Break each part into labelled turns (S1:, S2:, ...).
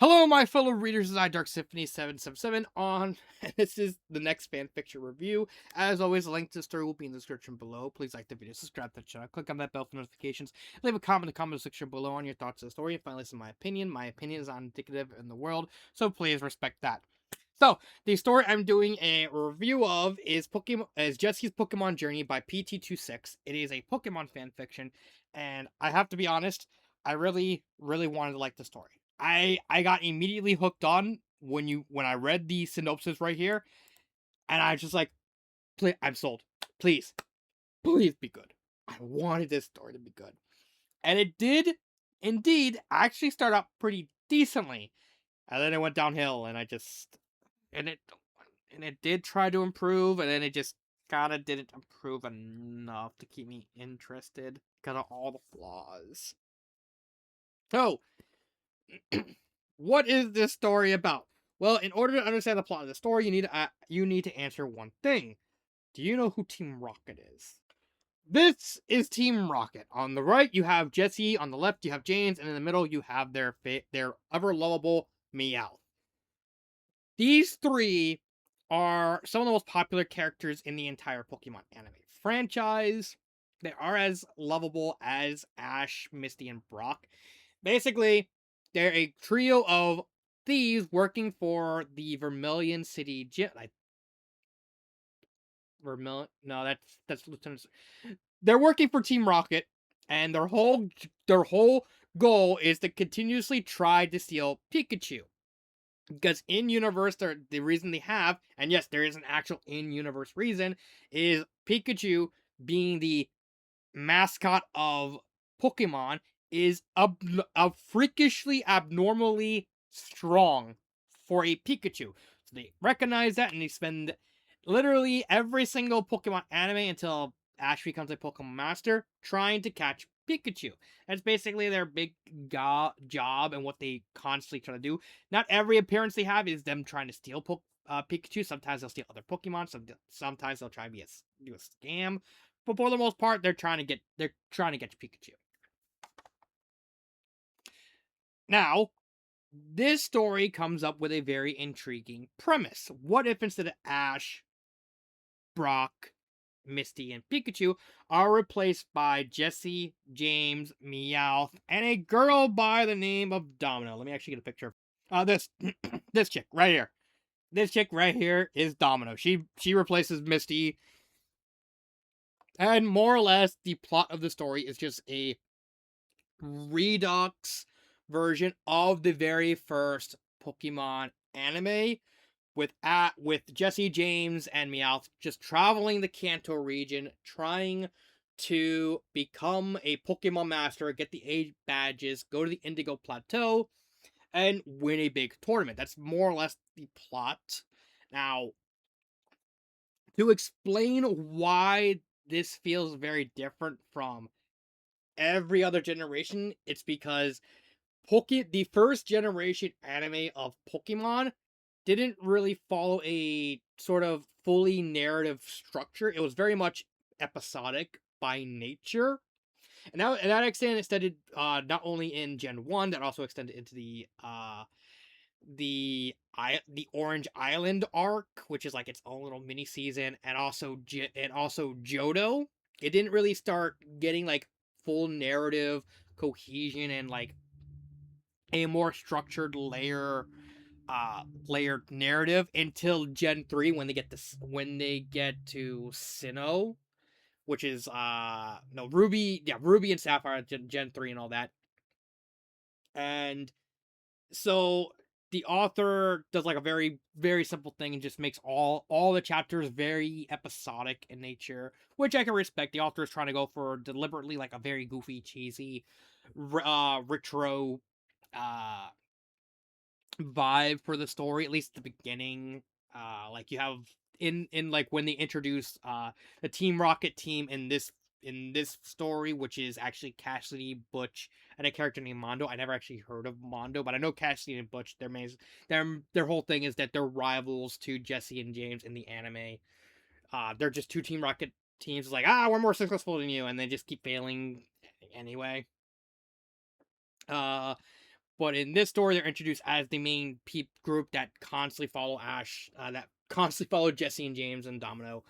S1: Hello, my fellow readers. This is iDarkSymphony777 on, and this is the next fanfiction review. As always, a link to the story will be in the description below. Please like the video, subscribe to the channel, click on that bell for notifications, leave a comment in the comment section below on your thoughts on the story, and finally, listen to my opinion. My opinion is not indicative in the world, so please respect that. So, the story I'm doing a review of is Jessie's Pokemon Journey by PT26. It is a Pokemon fanfiction, and I have to be honest, I really, really wanted to like the story. I got immediately hooked on when I read the synopsis right here, and I was just like, please, I'm sold. Please, please be good. I wanted this story to be good, and it did indeed actually start out pretty decently, and then it went downhill, and it and it did try to improve, and then it just kind of didn't improve enough to keep me interested because of all the flaws. So, what is this story about? Well, in order to understand the plot of the story, you need to answer one thing. Do you know who Team Rocket is? This is Team Rocket. On the right, you have Jessie. On the left, you have James, and in the middle, you have their ever lovable Meowth. These three are some of the most popular characters in the entire Pokemon anime franchise. They are as lovable as Ash, Misty, and Brock. Basically, they're a trio of thieves working for the Vermilion City Gym. Vermilion? No, that's Lieutenant. They're working for Team Rocket, and their whole goal is to continuously try to steal Pikachu. Because in universe, the reason they have, and yes, there is an actual in universe reason, is Pikachu being the mascot of Pokemon is a freakishly abnormally strong for a Pikachu. So they recognize that and they spend literally every single Pokemon anime until Ash becomes a Pokemon Master trying to catch Pikachu. That's basically their big job and what they constantly try to do. Not every appearance they have is them trying to steal Pikachu. Sometimes they'll steal other Pokemon. Sometimes they'll try to do a scam. But for the most part, they're trying to get Pikachu. Now, this story comes up with a very intriguing premise. What if instead of Ash, Brock, Misty, and Pikachu are replaced by Jessie, James, Meowth, and a girl by the name of Domino? Let me actually get a picture. This this chick right here. This chick right here is Domino. She replaces Misty, and more or less the plot of the story is just a redux version of the very first Pokemon anime with Jesse James and Meowth just traveling the Kanto region trying to become a Pokemon Master, get the 8 badges, go to the Indigo Plateau, and win a big tournament. That's more or less the plot. Now, to explain why this feels very different from every other generation, it's because the first generation anime of Pokemon didn't really follow a sort of fully narrative structure. It was very much episodic by nature. And that extended not only in Gen 1, that also extended into the Orange Island arc, which is like its own little mini season, and also Johto. It didn't really start getting like full narrative cohesion and like a more structured layered narrative until Gen 3 when they get to Sinnoh, which is no Ruby and Sapphire Gen 3 and all that. And so the author does like a very very simple thing and just makes all the chapters very episodic in nature, which I can respect. The author is trying to go for deliberately like a very goofy, cheesy, retro uh vibe for the story, at least at the beginning. Like you have in like when they introduce the Team Rocket team in this story, which is actually Cassidy, Butch, and a character named Mondo. I never actually heard of Mondo, but I know Cassidy and Butch. Their whole thing is that they're rivals to Jesse and James in the anime. They're just two Team Rocket teams. It's like, we're more successful than you, and they just keep failing anyway. Uh, But in this story, they're introduced as the main group that constantly follow Ash, that constantly follow Jessie and James and Domino.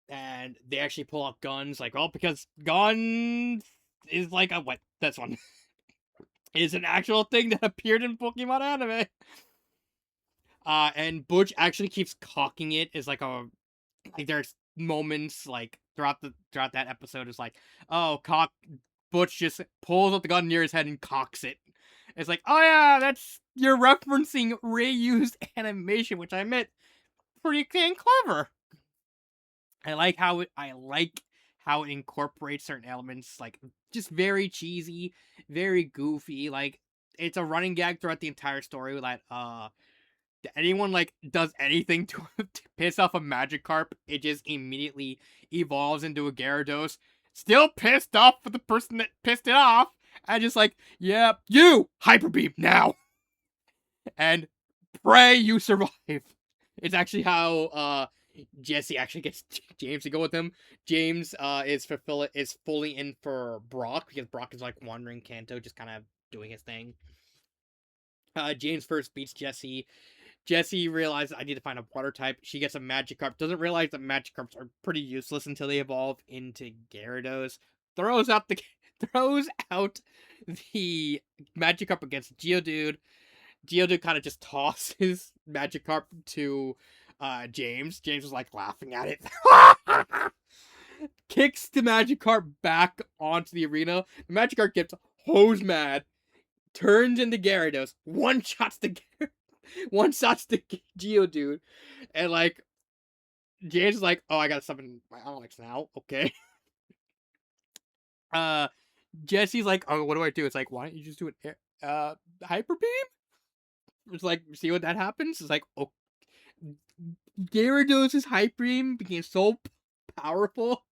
S1: And they actually pull out guns, like, because guns is like a what? This one is an actual thing that appeared in Pokemon anime. And Butch actually keeps cocking it as like there's moments like throughout that episode is like, oh, Butch just pulls up the gun near his head and cocks it. It's like, oh yeah, you're referencing reused animation, which I admit pretty dang clever. I like how it incorporates certain elements, like just very cheesy, very goofy. Like it's a running gag throughout the entire story that anyone like does anything to piss off a Magikarp, it just immediately evolves into a Gyarados. Still pissed off for the person that pissed it off, and just like, yeah, you Hyper Beam now, and pray you survive. It's actually how Jessie actually gets James to go with him. James is fully in for Brock because Brock is like wandering Kanto, just kind of doing his thing. James first beats Jessie. Jessie realizes I need to find a water type. She gets a Magikarp. Doesn't realize that Magikarps are pretty useless until they evolve into Gyarados. Throws out the Magikarp against Geodude. Geodude kind of just tosses Magikarp to James. James was like laughing at it. Kicks the Magikarp back onto the arena. The Magikarp gets hose mad. Turns into Gyarados. One-shots the Geodude. And like James is like, oh, I gotta summon my Onyx now. Okay. Jessie's like, oh, what do I do? It's like, why don't you just do an Hyper Beam? It's like, see what that happens? It's like, oh, Gyarados' Hyper Beam became so powerful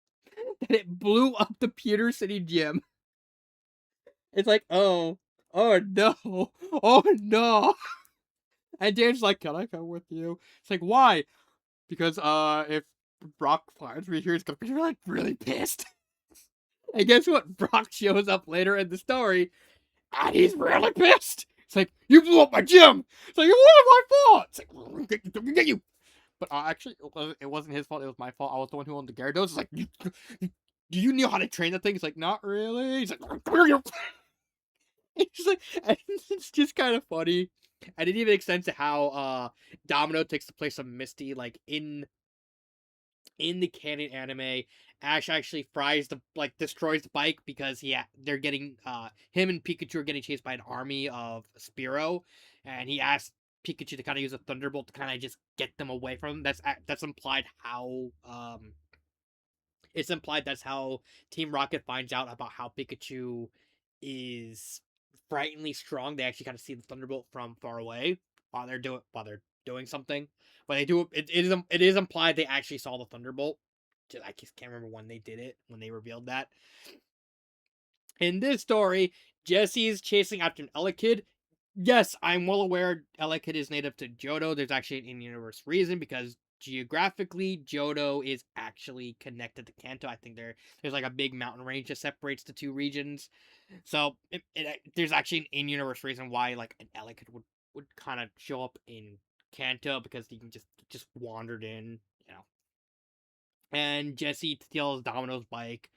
S1: that it blew up the Pewter City gym. It's like, oh no, oh no. And Dan's like, can I come with you? It's like, why? Because if Brock finds me here, he's gonna be like really pissed. And guess what? Brock shows up later in the story, and he's really pissed. It's like, you blew up my gym. It's like, it wasn't my fault. It's like, well, I'm gonna get you. But actually, it wasn't his fault. It was my fault. I was the one who owned the Gyarados. It's like, do you know how to train the thing? It's like, not really. He's like, it's like, and it's just kind of funny. And it even extends to how Domino takes the place of Misty, like in the canon anime. Ash actually destroys the bike because they're getting him and Pikachu are getting chased by an army of Spearow, and he asks Pikachu to kind of use a Thunderbolt to kind of just get them away from him. That's implied how it's implied that's how Team Rocket finds out about how Pikachu is frighteningly strong. They actually kind of see the Thunderbolt from far away while they're doing something. But they do it is implied they actually saw the Thunderbolt. I just can't remember when they did it, when they revealed that. In this story, Jessie is chasing after an Elekid. Yes, I'm well aware Elekid is native to Johto. There's actually an in-universe reason because geographically, Johto is actually connected to Kanto. I think there's like a big mountain range that separates the two regions. So there's actually an in-universe reason why like an Elekid would kind of show up in Kanto because he can just wandered in, you know. And Jessie steals Domino's bike,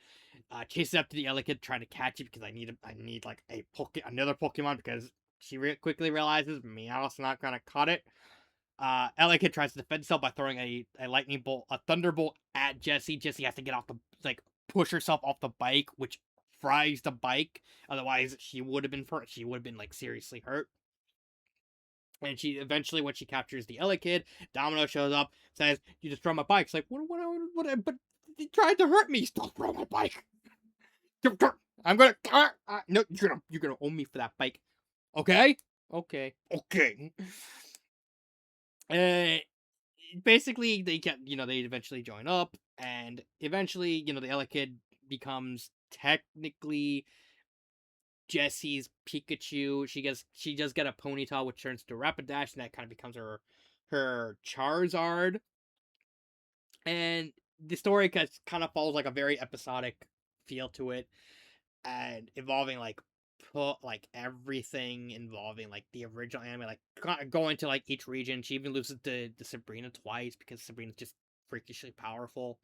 S1: chases up to the Elekid trying to catch it because I need like another Pokemon because she quickly realizes Meowth's not gonna cut it. Elekid tries to defend herself by throwing a lightning bolt, a thunderbolt at Jessie. Jessie has to get off push herself off the bike, which fries the bike. Otherwise, she would have been like seriously hurt. And she eventually, when she captures the Elekid, Domino shows up, says, "You destroyed my bike." It's like, what? But he tried to hurt me. Stop throwing my bike. I'm gonna. No, you're gonna owe me for that bike. Okay. Basically, they eventually join up, and eventually, the Elekid becomes technically Jessie's Pikachu. She does get a Ponyta, which turns to Rapidash, and that kind of becomes her Charizard. And the story kind of follows like a very episodic feel to it, and involving like put like everything involving like the original anime, like going to like each region. She even loses to Sabrina twice because Sabrina's just freakishly powerful.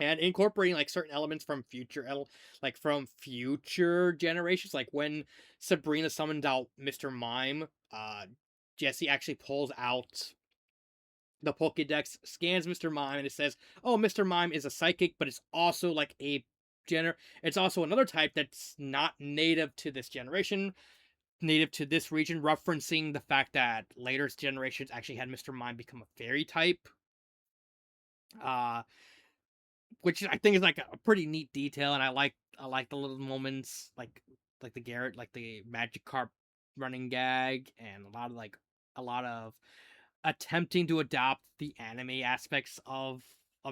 S1: And incorporating like certain elements from like from future generations, like when Sabrina summons out Mr. Mime, Jessie actually pulls out the Pokédex, scans Mr. Mime, and it says, "Oh, Mr. Mime is a psychic, but it's also like a It's also another type that's not native to this generation, native to this region," referencing the fact that later generations actually had Mr. Mime become a fairy type. Uh, which I think is like a pretty neat detail, and I like the little moments like the Garrett, like the Magikarp running gag, and a lot of attempting to adopt the anime aspects of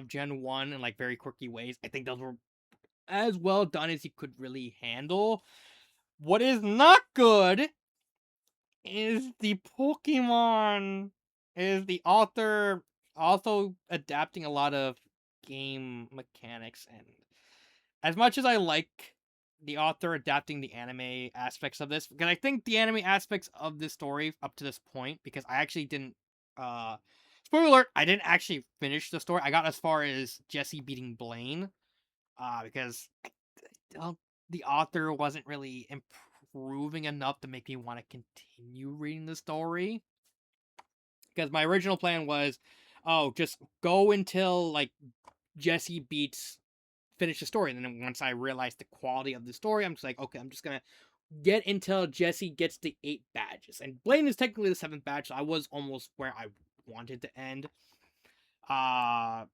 S1: Gen 1 in like very quirky ways. I think those were as well done as you could really handle. What is not good is the Pokemon. Is the author also adapting a lot of game mechanics, and as much as I like the author adapting the anime aspects of this, because I think the anime aspects of this story up to this point, because I actually didn't spoiler alert, I didn't actually finish the story. I got as far as Jessie beating Blaine, because uh, the author wasn't really improving enough to make me want to continue reading the story. Because my original plan was, oh, just go until like Jessie beats finish the story. And then once I realized the quality of the story, I'm just like, okay, I'm just gonna get until Jessie gets the 8 badges. And Blaine is technically the 7th badge, so I was almost where I wanted to end. Uh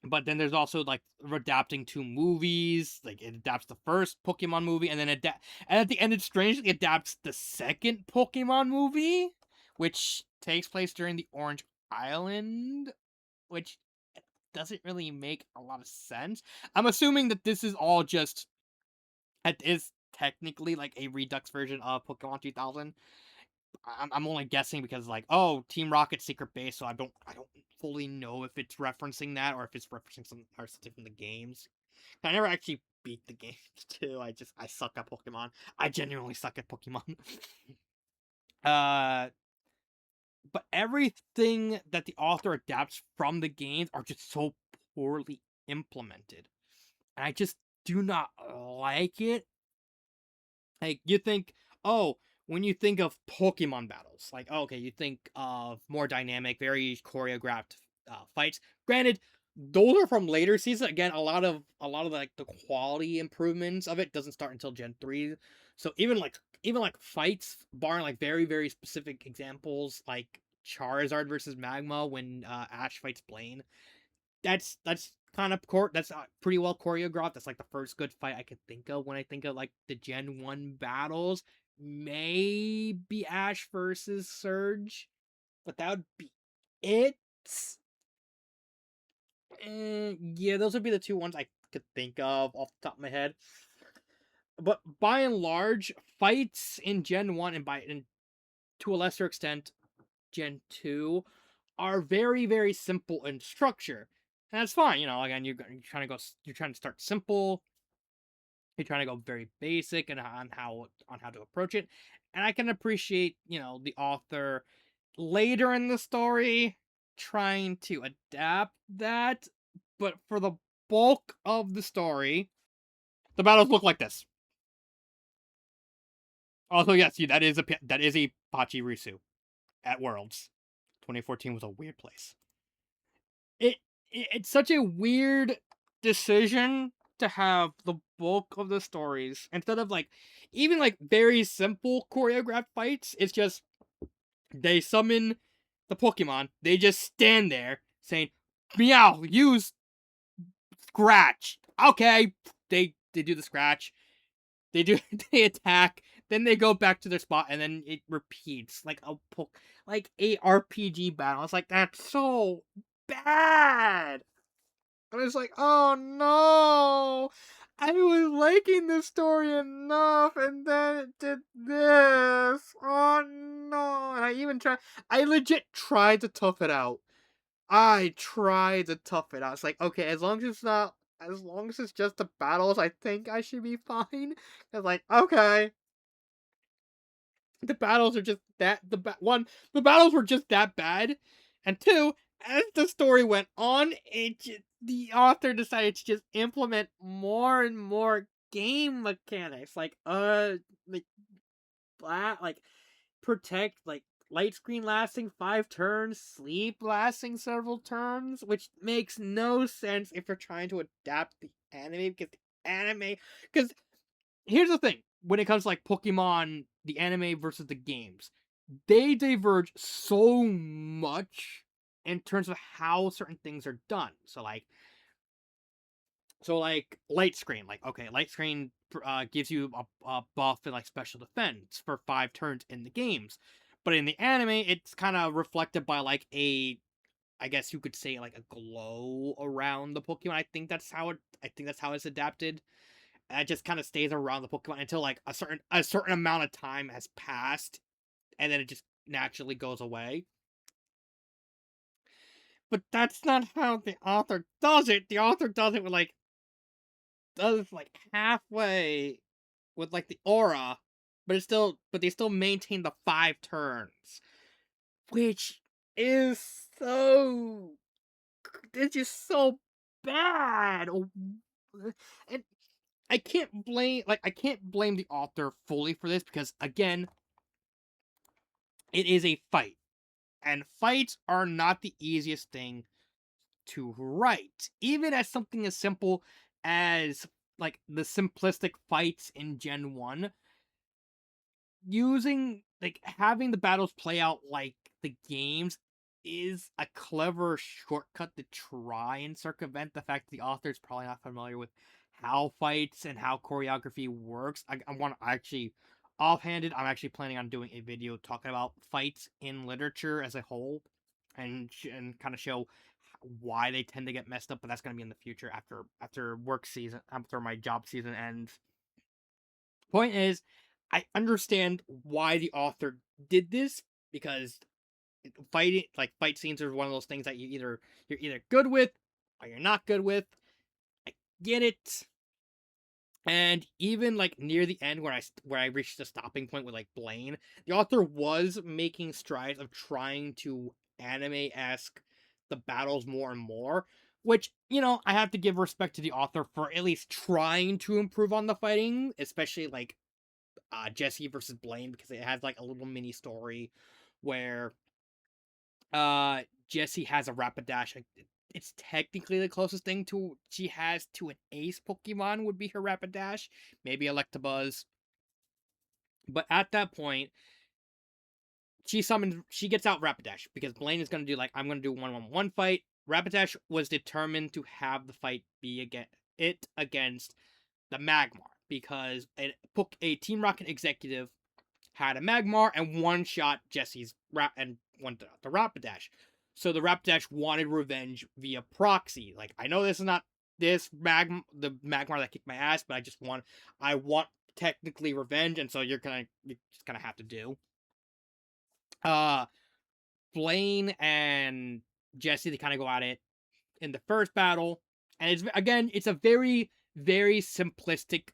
S1: but then there's also like adapting 2 movies. Like it adapts the first Pokemon movie, and then and at the end it strangely adapts the second Pokemon movie, which takes place during the Orange Island, which doesn't really make a lot of sense. I'm assuming that this is all just it is technically like a redux version of Pokemon 2000. I'm only guessing because like, oh, Team Rocket's secret base, so I don't fully know if it's referencing that or if it's referencing some parts from the games. I never actually beat the games too. I suck at Pokemon. I genuinely suck at Pokemon. uh but everything that the author adapts from the games are just so poorly implemented. And I just do not like it. Like, you think, oh, when you think of Pokemon battles, like, oh, okay, you think of more dynamic, very choreographed fights. Granted, those are from later seasons. Again, a lot of like the quality improvements of it doesn't start until Gen 3. So even like fights, barring like very, very specific examples, like Charizard versus Magma when Ash fights Blaine, that's kind of that's pretty well choreographed. That's like the first good fight I could think of when I think of like the Gen 1 battles. Maybe Ash versus Surge, but that would be it. Yeah, those would be the 2 ones I could think of off the top of my head. But by and large, fights in Gen 1 and to a lesser extent Gen 2 are very, very simple in structure. And that's fine, again, you're trying to start simple, you're trying to go very basic and on how to approach it. And I can appreciate, the author later in the story trying to adapt that, but for the bulk of the story, the battles look like this. Also, yes, that is a Pachirisu at Worlds. 2014 was a weird place. it, it's such a weird decision to have the bulk of the stories instead of like even like very simple choreographed fights. It's just they summon the Pokemon, they just stand there saying meow, use scratch. Okay, they do the scratch, they do they attack, then they go back to their spot, and then it repeats like a RPG battle. It's like, that's so bad. And it's like, oh no, I was liking this story enough, and then it did this. Oh no. And I legit tried to tough it out. I tried to tough it out. It's like, okay, as long as it's not as long as it's just the battles, I think I should be fine. It's like, okay, the battles are just that one, the battles were just that bad, and two, as the story went on, the author decided to just implement more and more game mechanics, like like protect like light screen lasting 5 turns, sleep lasting several turns, which makes no sense if you're trying to adapt the anime because here's the thing when it comes to like Pokemon, the anime versus the games, they diverge so much in terms of how certain things are done. So light screen, like okay, light screen gives you a buff and like special defense for 5 turns in the games, but in the anime, it's kind of reflected by like I guess you could say like a glow around the Pokemon. I think that's how it's adapted. And it just kind of stays around the Pokemon until like a certain amount of time has passed, and then it just naturally goes away. But that's not how the author does it. The author does it with like halfway with like the aura, but they still maintain the 5 turns, which is so it's just so bad. And I can't blame the author fully for this because again, it is a fight. And fights are not the easiest thing to write. Even as something as simple as like the simplistic fights in Gen 1, using like having the battles play out like the games is a clever shortcut to try and circumvent the fact that the author's probably not familiar with how fights and how choreography works. I want to actually offhanded, I'm actually planning on doing a video talking about fights in literature as a whole and kind of show why they tend to get messed up, but that's going to be in the future after work season, after my job season ends. Point is, I understand why the author did this because fight scenes are one of those things that you're either good with or you're not good with. I get it. And even like near the end where I reached the stopping point with like Blaine, the author was making strides of trying to anime esque the battles more and more. Which, I have to give respect to the author for at least trying to improve on the fighting, especially like Jessie versus Blaine, because it has like a little mini story where Jessie has a Rapidash. It's technically the closest thing to she has to an ace Pokemon would be her Rapidash, maybe Electabuzz. But at that point, she gets out Rapidash because Blaine is gonna do like I'm gonna do 1-1-1 fight. Rapidash was determined to have the fight be against the Magmar because a Team Rocket executive had a Magmar and one shot Jessie's and went the Rapidash. So the Rapidash wanted revenge via proxy. Like I know this is not the Magmar that kicked my ass, but I want technically revenge, and so you're just gonna have to do. Uh Blaine and Jessie, they kind of go at it in the first battle, and it's a very very simplistic,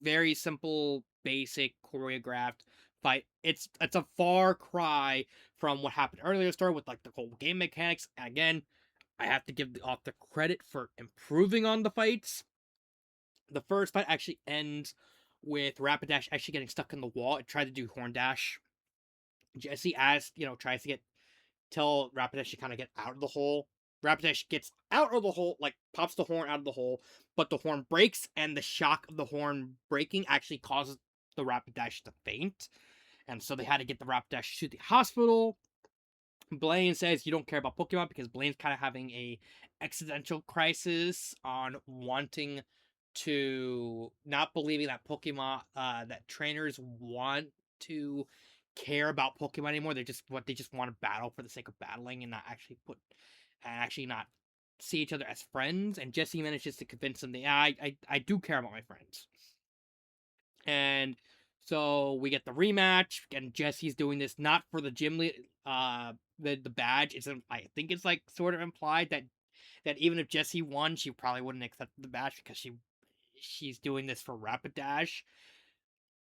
S1: very simple, basic choreographed fight. It's a far cry from what happened earlier in the story with like the whole game mechanics. And again, I have to give the author credit for improving on the fights. The first fight actually ends with Rapidash actually getting stuck in the wall. It tried to do Horn Dash. Jessie tries to tell Rapidash to kind of get out of the hole. Rapidash gets out of the hole, like pops the horn out of the hole, but the horn breaks, and the shock of the horn breaking actually causes the Rapidash to faint. And so they had to get the Rapidash to the hospital. Blaine says you don't care about Pokemon because Blaine's kind of having a existential crisis on wanting to not believing that that trainers want to care about Pokemon anymore. They just want to battle for the sake of battling and actually not see each other as friends. And Jessie manages to convince them that I do care about my friends. And so we get the rematch, and Jessie's doing this not for the gym the badge. I think it's like sort of implied that that even if Jessie won, she probably wouldn't accept the match because she's doing this for Rapidash.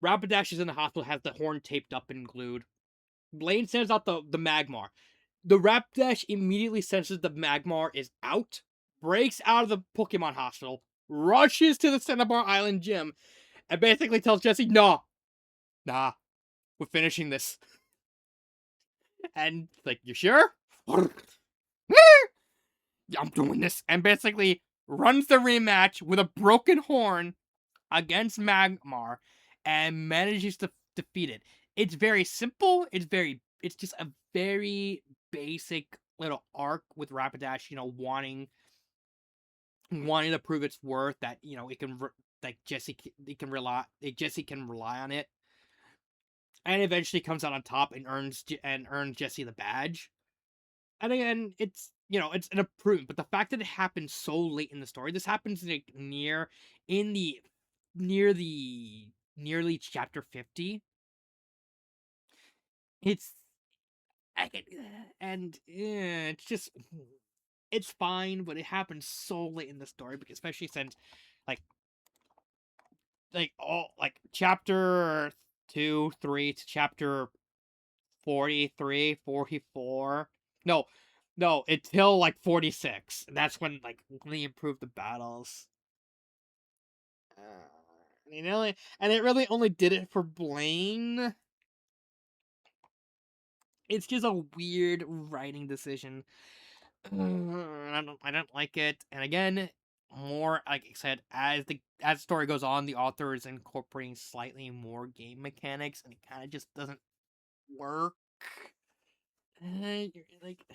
S1: Rapidash is in the hospital, has the horn taped up and glued. Blaine sends out the Magmar. The Rapidash immediately senses the Magmar is out, breaks out of the Pokemon hospital, rushes to the Cinnabar Island gym, and basically tells Jessie, nah, we're finishing this. And like, you sure? I'm doing this. And basically runs the rematch with a broken horn against Magmar and manages to defeat it. It's very simple. It's just a very basic little arc with Rapidash, wanting to prove its worth, that, it can, like, Jessie can rely on it, and eventually comes out on top and earns Jessie the badge. And again, it's an improvement, but the fact that it happens so late in the story, this happens like nearly chapter 50. It's it's just, it's fine, but it happens so late in the story, because especially since like all like chapter 2, 3 to chapter 43, 44. No, until like 46. That's when they improved the battles. And it really only did it for Blaine. It's just a weird writing decision. I don't like it. And again, more like I said, as the story goes on, the author is incorporating slightly more game mechanics, and it kind of just doesn't work. Like,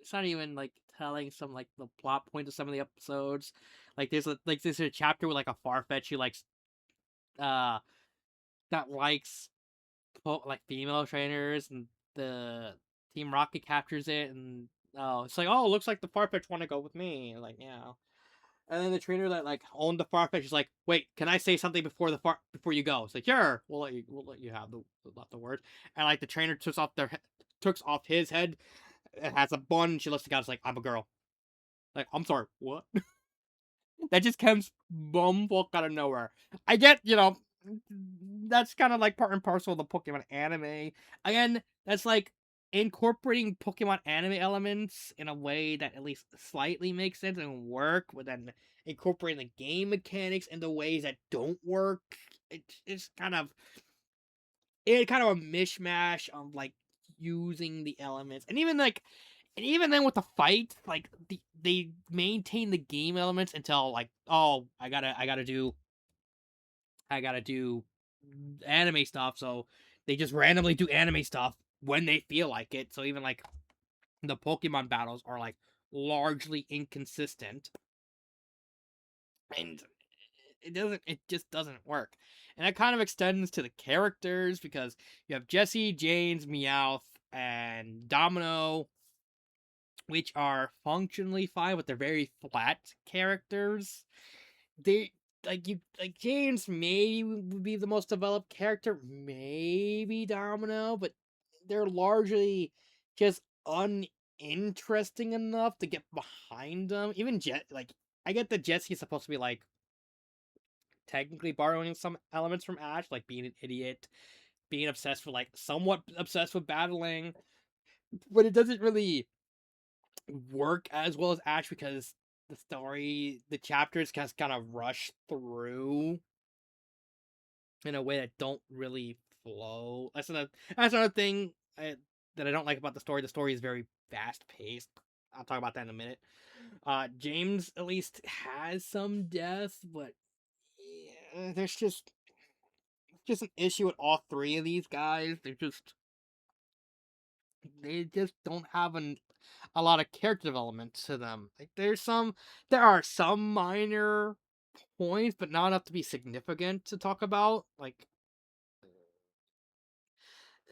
S1: it's not even like telling some like the plot point of some of the episodes. Like there's a chapter with like a Farfetch who likes uh that likes like female trainers, and the Team Rocket captures it, and it's like, oh, it looks like the Farfetch want to go with me. Like, yeah. And then the trainer that like owned the Farfetch is like, wait, can I say something before you go? It's like, sure, we'll let you have the word. And like the trainer took off his head. It has a bun. She looks at the guy. It's like, I'm a girl. Like, I'm sorry, what? That just comes bumfuck out of nowhere. I get, that's kind of like part and parcel of the Pokemon anime. Again, that's like incorporating Pokemon anime elements in a way that at least slightly makes sense and work, but then incorporating the game mechanics into ways that don't work. It's kind of a mishmash of like using the elements, and even then with the fight, like they maintain the game elements until like, oh, I gotta do anime stuff, so they just randomly do anime stuff when they feel like it. So even like the Pokemon battles are like largely inconsistent, and it just doesn't work. And that kind of extends to the characters, because you have Jessie, James, Meowth, and Domino, which are functionally fine, but they're very flat characters. They like James maybe would be the most developed character, maybe Domino, but they're largely just uninteresting enough to get behind them. Even I get that Jesse's supposed to be like technically borrowing some elements from Ash, like being an idiot, being somewhat obsessed with battling, but it doesn't really work as well as Ash, because the chapters kind of rush through in a way that don't really flow. That's another thing that I don't like about the story. The story is very fast paced. I'll talk about that in a minute. James at least has some depth, but yeah, there's just an issue with all three of these guys. They just don't have a lot of character development to them. Like there are some minor points, but not enough to be significant to talk about. Like,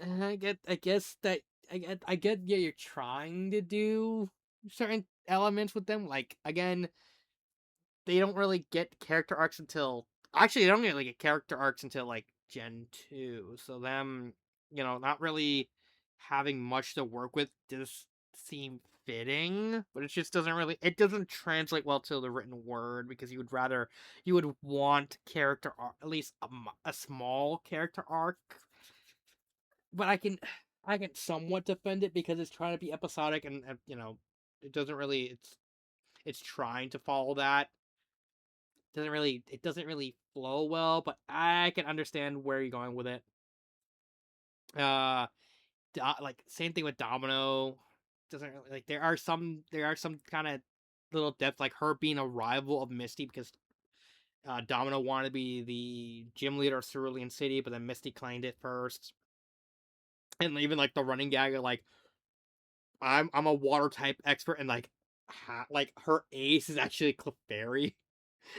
S1: I guess that I get yeah, you're trying to do certain elements with them. Like, again, they don't really get character arcs until actually they don't really get character arcs until like Gen 2. So them, not really having much to work with seem fitting, but it just doesn't really, it doesn't translate well to the written word, because you would want at least a small character arc. But I can somewhat defend it because it's trying to be episodic, and it doesn't really, it's trying to follow that. It doesn't really flow well, but I can understand where you're going with it. Uh like, same thing with Domino. Doesn't really, like, there are some kind of little depth, like her being a rival of Misty, because Domino wanted to be the gym leader of Cerulean City, but then Misty claimed it first. And even like the running gag of, like, I'm a water type expert, and like like her ace is actually Clefairy.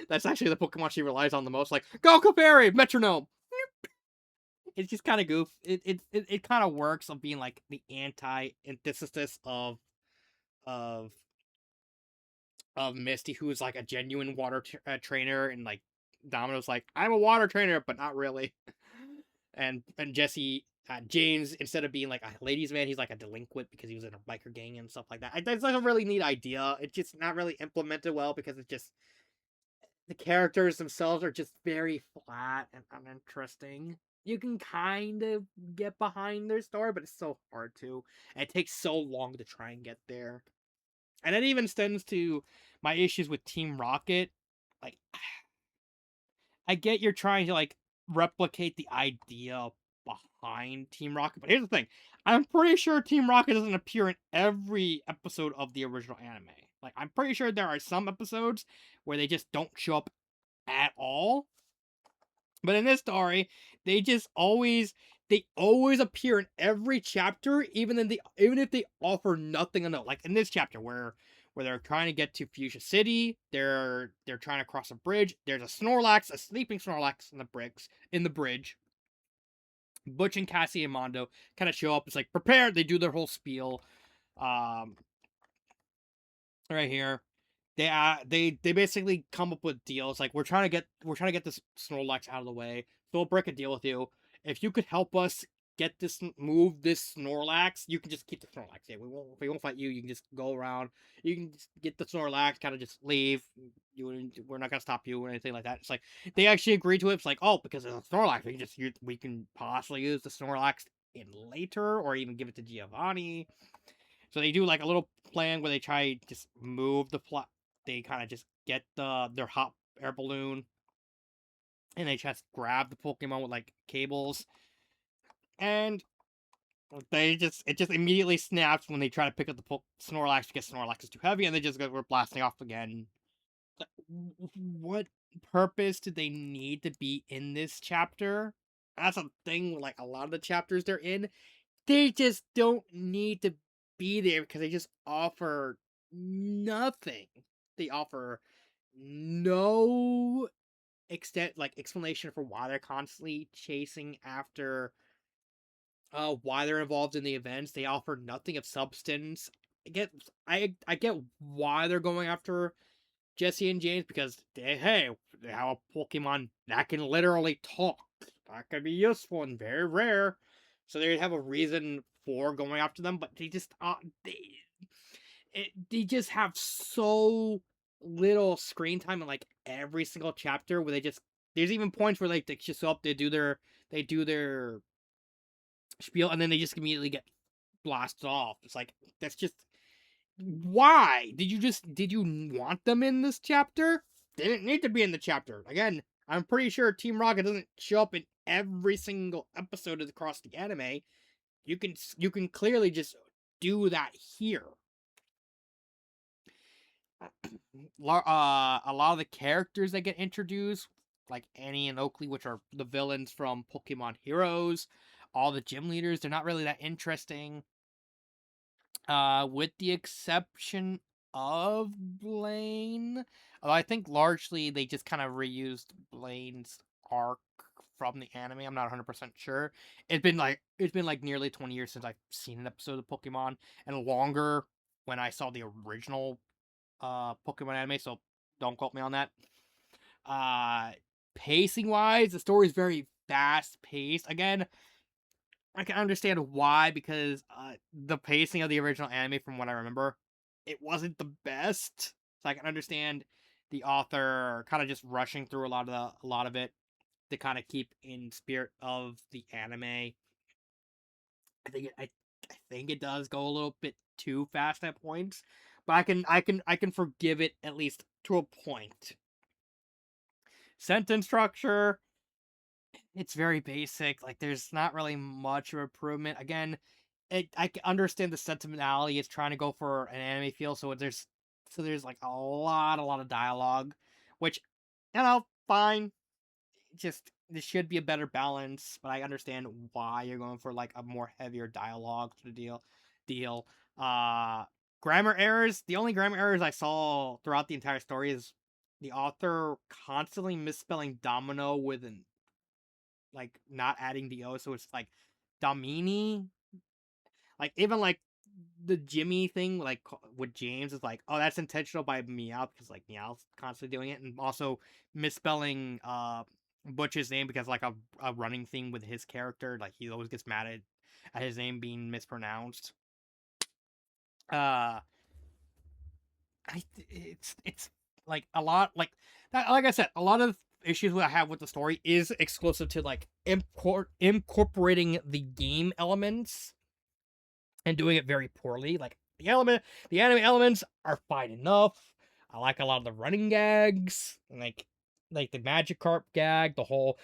S1: That's actually the Pokemon she relies on the most. Like, go Clefairy, metronome. It's just kind of goof. It kind of works of being like the antithesis of of Misty, who is like a genuine water trainer, and like Domino's like, I'm a water trainer, but not really. And Jesse, James, instead of being like a ladies' man, he's like a delinquent because he was in a biker gang and stuff like that. That's like a really neat idea. It's just not really implemented well, because it's just, the characters themselves are just very flat and uninteresting. You can kind of get behind their story, but it's so hard to. And it takes so long to try and get there. And it even extends to my issues with Team Rocket. Like, I get you're trying to, like, replicate the idea behind Team Rocket, but here's the thing. I'm pretty sure Team Rocket doesn't appear in every episode of the original anime. Like, I'm pretty sure there are some episodes where they just don't show up at all. But in this story, they always appear in every chapter, even if they offer nothing to know. Like in this chapter where they're trying to get to Fuchsia City, they're trying to cross a bridge. There's a Snorlax, a sleeping Snorlax in the bridge. Butch and Cassie and Mondo kind of show up. It's like, prepare. They do their whole spiel. Um, right here. They basically come up with deals like, we're trying to get this Snorlax out of the way. So we'll break a deal with you. If you could help us move this Snorlax, you can just keep the Snorlax. Yeah, we won't fight you. You can just go around. You can just get the Snorlax, kind of just leave. We're not gonna stop you or anything like that. It's like they actually agree to it. It's like, oh, because it's a Snorlax, we can possibly use the Snorlax in later, or even give it to Giovanni. So they do like a little plan where they try just move the plot. They kind of just get their hot air balloon, and they just grab the Pokemon with like cables, and it just immediately snaps when they try to pick up the Snorlax, because Snorlax is too heavy, and they just go, we're blasting off again. What purpose did they need to be in this chapter? That's a thing. Like a lot of the chapters they're in, they just don't need to be there, because they just offer nothing. They offer no explanation for why they're constantly chasing after, why they're involved in the events. They offer nothing of substance. I get why they're going after Jessie and James, because they have a Pokemon that can literally talk. That could be useful and very rare. So they have a reason for going after them, but they just they just have so little screen time in like every single chapter, where there's even points where like they just show up, they do their spiel, and then they just immediately get blasted off. It's like, that's just, why did you want them in this chapter? They didn't need to be in the chapter. Again, I'm pretty sure Team Rocket doesn't show up in every single episode across the anime. You can clearly just do that here. A lot of the characters that get introduced, like Annie and Oakley, which are the villains from Pokemon Heroes, all the gym leaders, they're not really that interesting. With the exception of Blaine. Although I think largely they just kind of reused Blaine's arc from the anime. I'm not 100% sure. It's been like nearly 20 years since I've seen an episode of Pokemon, and longer when I saw the original Pokemon anime, so don't quote me on that. Uh Pacing wise, the story is very fast paced. Again, I can understand why, because the pacing of the original anime, from what I remember, it wasn't the best. So I can understand the author kind of just rushing through a lot of it to kind of keep in spirit of the anime. I think it does go a little bit too fast at points, but I can forgive it at least to a point. Sentence structure, it's very basic. Like there's not really much of improvement. Again, I can understand the sentimentality. It's trying to go for an anime feel, so there's like a lot of dialogue, which fine. Just there should be a better balance, but I understand why you're going for like a more heavier dialogue to the deal. Uh Grammar errors. The only grammar errors I saw throughout the entire story is the author constantly misspelling domino with an like not adding the O, so it's like Domini. Like even like the Jimmy thing, like with James, is like, oh, that's intentional by Meow because like Meow's constantly doing it, and also misspelling Butch's name because like a running thing with his character, like he always gets mad at his name being mispronounced. Uh, it's like a lot like I said, a lot of issues I have with the story is exclusive to like incorporating the game elements and doing it very poorly. Like the anime elements are fine enough. I like a lot of the running gags, like the Magikarp gag, the whole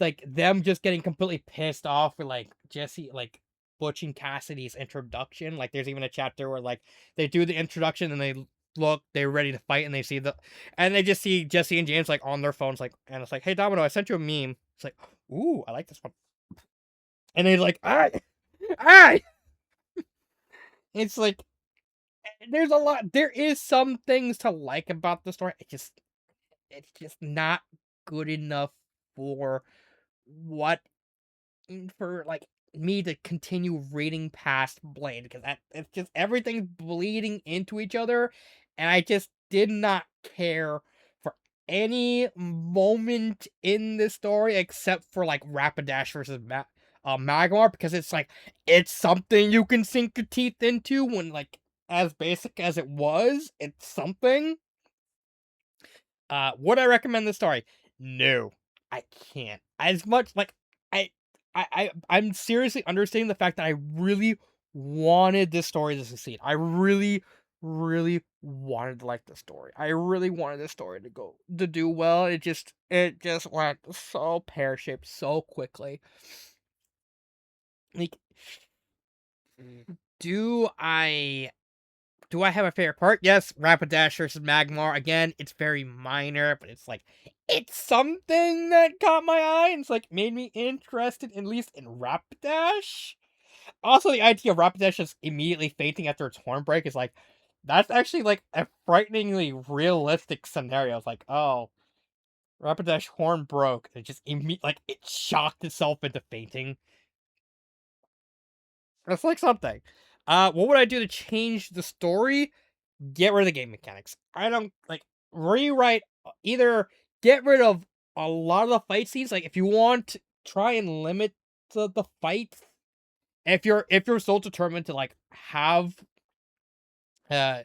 S1: like them just getting completely pissed off with like Jessie, like Butch and Cassidy's introduction. Like there's even a chapter where like they do the introduction and they're ready to fight, and and they just see Jessie and James like on their phones, like, and it's like, hey Domino, I sent you a meme. It's like, ooh, I like this one, and they're like, ah. It's like there is some things to like about the story. It's just not good enough for what for like me to continue reading past Blade, because it's just everything's bleeding into each other, and I just did not care for any moment in this story except for like Rapidash versus Magmar, because it's like it's something you can sink your teeth into when like as basic as it was, it's something. Would I recommend the story? No, I can't. As much like I, I'm seriously understanding the fact that I really wanted this story to succeed. I really, really wanted to like the story. I really wanted this story to do well. It just went so pear shaped so quickly. Like, do I Do I have a favorite part? Yes, Rapidash versus Magmar. Again, it's very minor, but it's something that caught my eye and it's like made me interested at least in Rapidash. Also, the idea of Rapidash just immediately fainting after its horn break is like that's actually like a frighteningly realistic scenario. It's like, oh, Rapidash horn broke. It just like it shocked itself into fainting. That's like something. What would I do to change the story? Get rid of the game mechanics. I don't like rewrite either get rid of a lot of the fight scenes. Like if you want, try and limit the fight. If you're so determined to like uh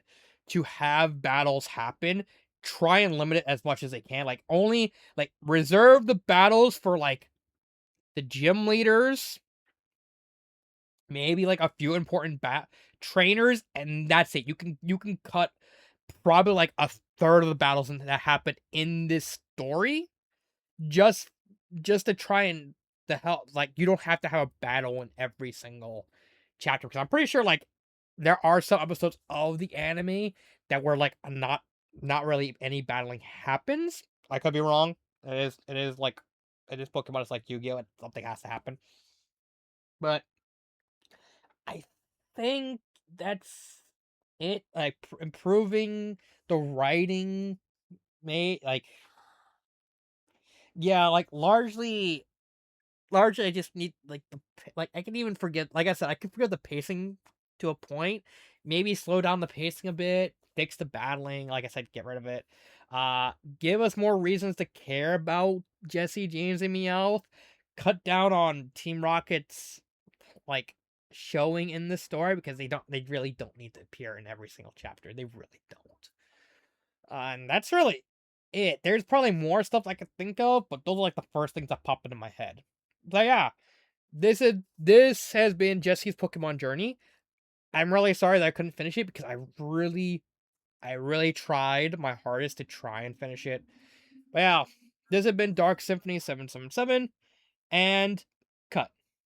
S1: have battles happen, try and limit it as much as they can. Like only like reserve the battles for like the gym leaders, maybe like a few important trainers, and that's it. You can cut probably like a third of the battles that happen in this story just to try and the help, like you don't have to have a battle in every single chapter, because I'm pretty sure like there are some episodes of the anime that where like not really any battling happens. I could be wrong. It is like it is Pokemon. It's like Yu-Gi-Oh! Something has to happen, but I think that's it. Like improving the writing, may like yeah, like largely I just need like like I can even forget. Like I said, I can forget the pacing to a point. Maybe slow down the pacing a bit, fix the battling. Like I said, get rid of it. Give us more reasons to care about Jesse, James, and Meowth. Cut down on Team Rocket's like showing in the story because they really don't need to appear in every single chapter. They really don't. And that's really it. There's probably more stuff I could think of, but those are like the first things that pop into my head. So yeah, this has been Jesse's Pokemon journey. I'm really sorry that I couldn't finish it because I really tried my hardest to try and finish it. But yeah, this has been Dark Symphony 777, and